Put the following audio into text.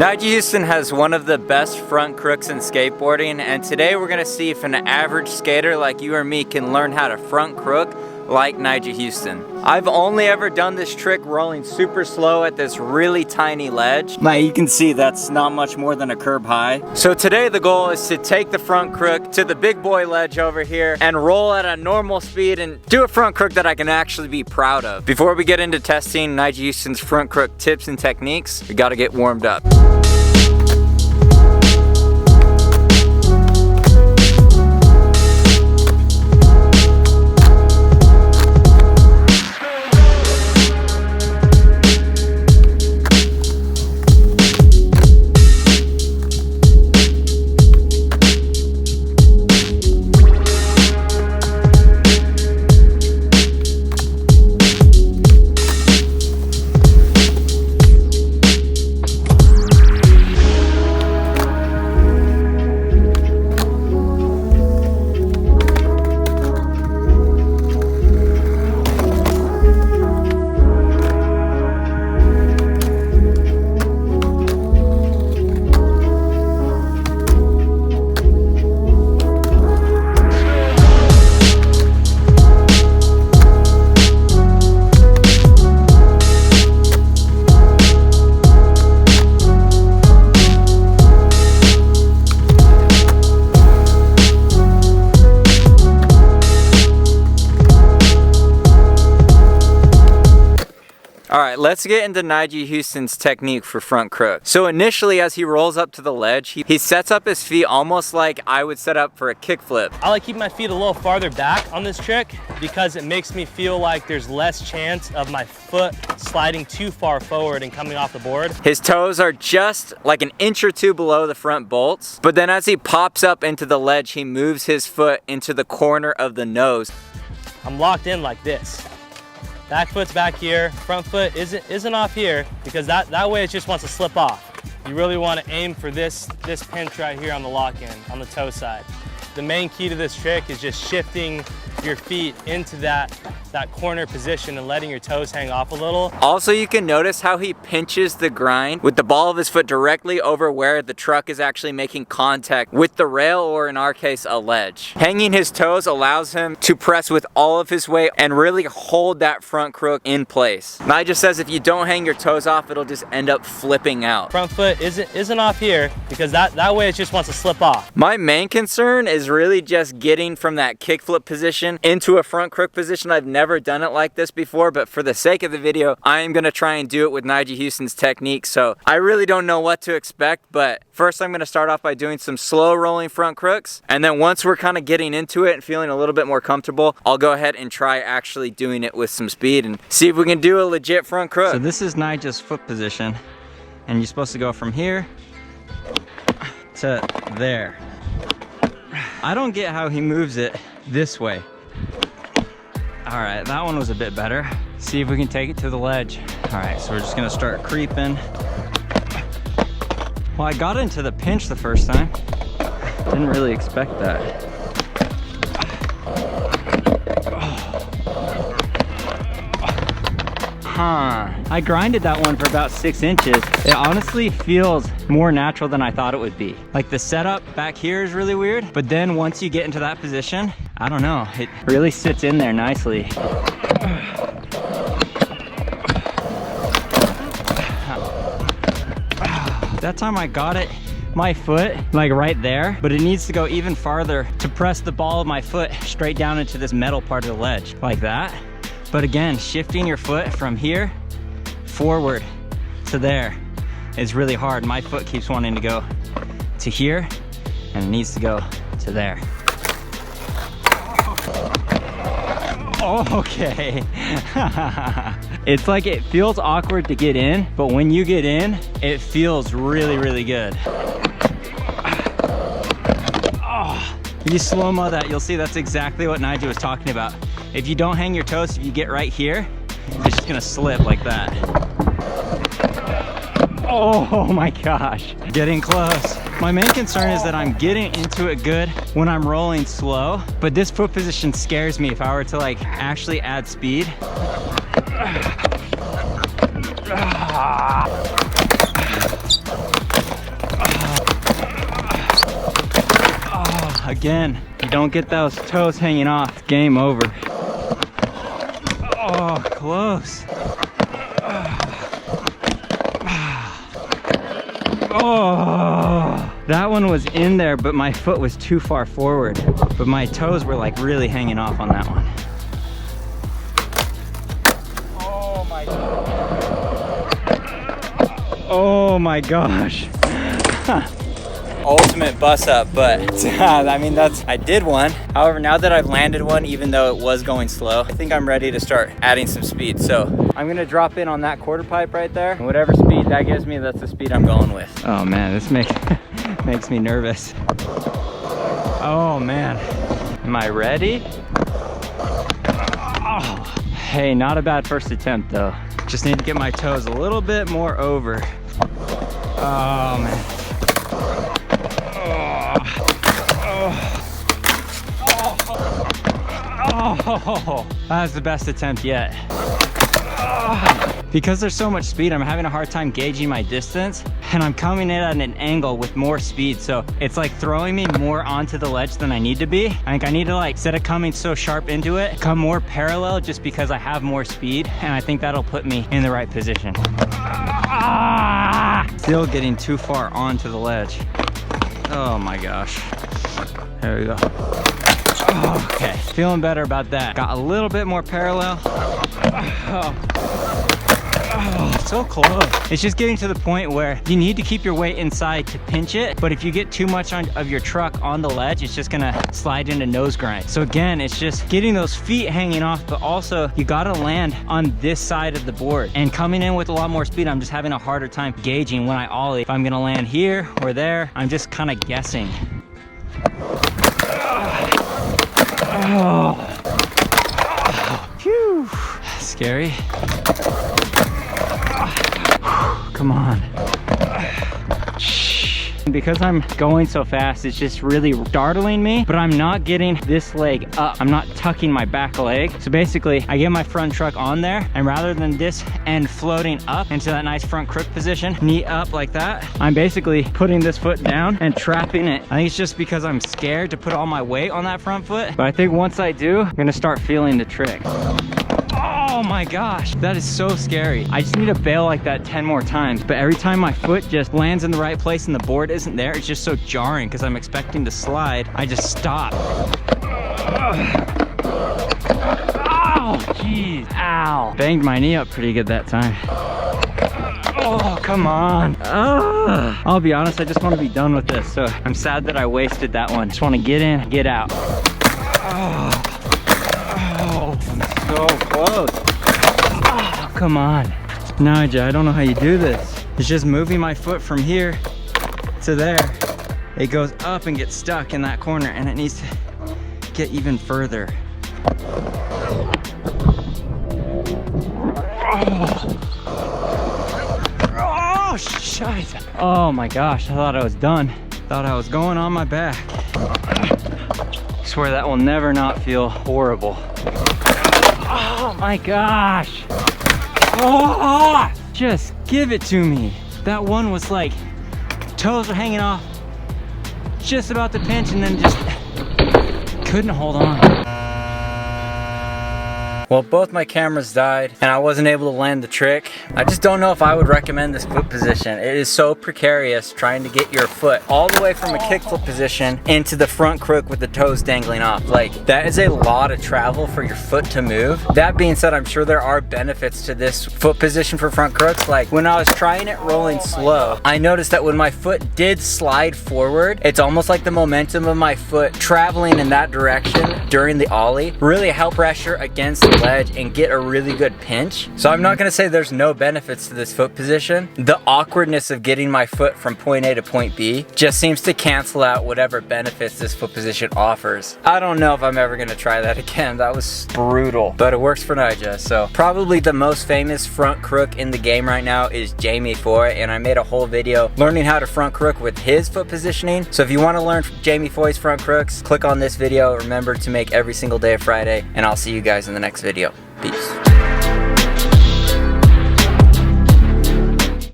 Nyjah Huston has one of the best front crooks in skateboarding, and today we're gonna see if an average skater like you or me can learn how to front crook like Nyjah Huston. I've only ever done this trick rolling super slow at this really tiny ledge. Now you can see that's not much more than a curb high. So today the goal is to take the front crook to the big boy ledge over here and roll at a normal speed and do a front crook that I can actually be proud of. Before we get into testing Nyjah Huston's front crook tips and techniques, we gotta get warmed up. Alright, let's get into Nyjah Huston's technique for front crook. So initially as he rolls up to the ledge, he sets up his feet almost like I would set up for a kickflip. I like keeping my feet a little farther back on this trick because it makes me feel like there's less chance of my foot sliding too far forward and coming off the board. His toes are just like an inch or two below the front bolts, but then as he pops up into the ledge, he moves his foot into the corner of the nose. I'm locked in like this. Back foot's back here, front foot isn't off here because that way it just wants to slip off. You really want to aim for this pinch right here on the lock-in, on the toe side. The main key to this trick is just shifting your feet into that corner position and letting your toes hang off a little. Also, you can notice how he pinches the grind with the ball of his foot directly over where the truck is actually making contact with the rail, or in our case, a ledge. Hanging his toes allows him to press with all of his weight and really hold that front crook in place. Nyjah says if you don't hang your toes off, it'll just end up flipping out. Front foot isn't off here because that way it just wants to slip off. My main concern is really just getting from that kickflip position into a front crook position. I've never done it like this before, but for the sake of the video, I am gonna try and do it with Nyjah Huston's technique. So I really don't know what to expect, but first I'm gonna start off by doing some slow rolling front crooks. And then once we're kind of getting into it and feeling a little bit more comfortable, I'll go ahead and try actually doing it with some speed and see if we can do a legit front crook. So this is Nyjah's foot position, and you're supposed to go from here to there. I don't get how he moves it this way. All right, that one was a bit better. See if we can take it to the ledge. All right, so we're just gonna start creeping. Well, I got into the pinch the first time. Didn't really expect that. I grinded that one for about 6 inches. It honestly feels more natural than I thought it would be. Like the setup back here is really weird, but then once you get into that position, I don't know, it really sits in there nicely. That time I got it, my foot, like right there, but it needs to go even farther to press the ball of my foot straight down into this metal part of the ledge, like that. But again, shifting your foot from here forward to there is really hard. My foot keeps wanting to go to here and it needs to go to there. Oh, okay. It's like it feels awkward to get in, but when you get in, it feels really, really good. Oh, if you slow-mo that, you'll see that's exactly what Nyjah was talking about. If you don't hang your toes, if you get right here, it's just gonna slip like that. Oh my gosh, getting close. My main concern is that I'm getting into it good when I'm rolling slow, but this foot position scares me if I were to like actually add speed. again, you don't get those toes hanging off, game over. Oh, close. Oh, that one was in there, but my foot was too far forward. But my toes were like really hanging off on that one. Oh my God. Oh my gosh. Ultimate bus up, but I mean, I did one. However, now that I've landed one, even though it was going slow, I think I'm ready to start adding some speed. So I'm gonna drop in on that quarter pipe right there. And whatever speed that gives me, that's the speed I'm going with. Oh man, this makes me nervous. Oh man, am I ready? Oh. Hey, not a bad first attempt though. Just need to get my toes a little bit more over. Oh man. Oh, that was the best attempt yet. Because there's so much speed, I'm having a hard time gauging my distance, and I'm coming in at an angle with more speed, so it's like throwing me more onto the ledge than I need to be. I think I need to, like, instead of coming so sharp into it, come more parallel just because I have more speed, and I think that'll put me in the right position. Still getting too far onto the ledge. Oh my gosh. There we go. Okay, feeling better about that. Got a little bit more parallel. So close. It's just getting to the point where you need to keep your weight inside to pinch it, but if you get too much of your truck on the ledge, it's just gonna slide into nose grind. So again, it's just getting those feet hanging off, but also you gotta land on this side of the board. And coming in with a lot more speed, I'm just having a harder time gauging when I ollie. If I'm gonna land here or there, I'm just kind of guessing. Oh. Phew. Scary. Come on. Because I'm going so fast, it's just really startling me, but I'm not getting this leg up. I'm not tucking my back leg. So basically, I get my front truck on there, and rather than this end floating up into that nice front crook position, knee up like that, I'm basically putting this foot down and trapping it. I think it's just because I'm scared to put all my weight on that front foot, but I think once I do, I'm gonna start feeling the trick. Oh my gosh, that is so scary. I just need to bail like that 10 more times, but every time my foot just lands in the right place and the board isn't there, it's just so jarring because I'm expecting to slide. I just stop. Oh, jeez, ow. Banged my knee up pretty good that time. Oh, come on. I'll be honest, I just want to be done with this, so I'm sad that I wasted that one. Just want to get in, get out. I'm so close. Oh, come on. Nyjah, I don't know how you do this. It's just moving my foot from here to there. It goes up and gets stuck in that corner, and it needs to get even further. Oh, shit. Oh my gosh, I thought I was done. Thought I was going on my back. I swear that will never not feel horrible. Oh my gosh. Oh, just give it to me. That one was like, toes were hanging off, just about to pinch, and then just couldn't hold on. Well, both my cameras died and I wasn't able to land the trick. I just don't know if I would recommend this foot position. It is so precarious trying to get your foot all the way from a kickflip position into the front crook with the toes dangling off. Like, that is a lot of travel for your foot to move. That being said, I'm sure there are benefits to this foot position for front crooks. Like, when I was trying it rolling slow, I noticed that when my foot did slide forward, it's almost like the momentum of my foot traveling in that direction during the ollie really helped pressure against the ledge and get a really good pinch. So I'm not gonna say there's no benefits to this foot position. The awkwardness of getting my foot from point A to point B just seems to cancel out whatever benefits this foot position offers. I don't know if I'm ever gonna try that again. That was brutal, but it works for Nyjah. So probably the most famous front crook in the game right now is Jamie Foy, and I made a whole video learning how to front crook with his foot positioning. So if you wanna learn from Jamie Foy's front crooks, click on this video. Remember to make every single day a Friday, and I'll see you guys in the next video. Peace.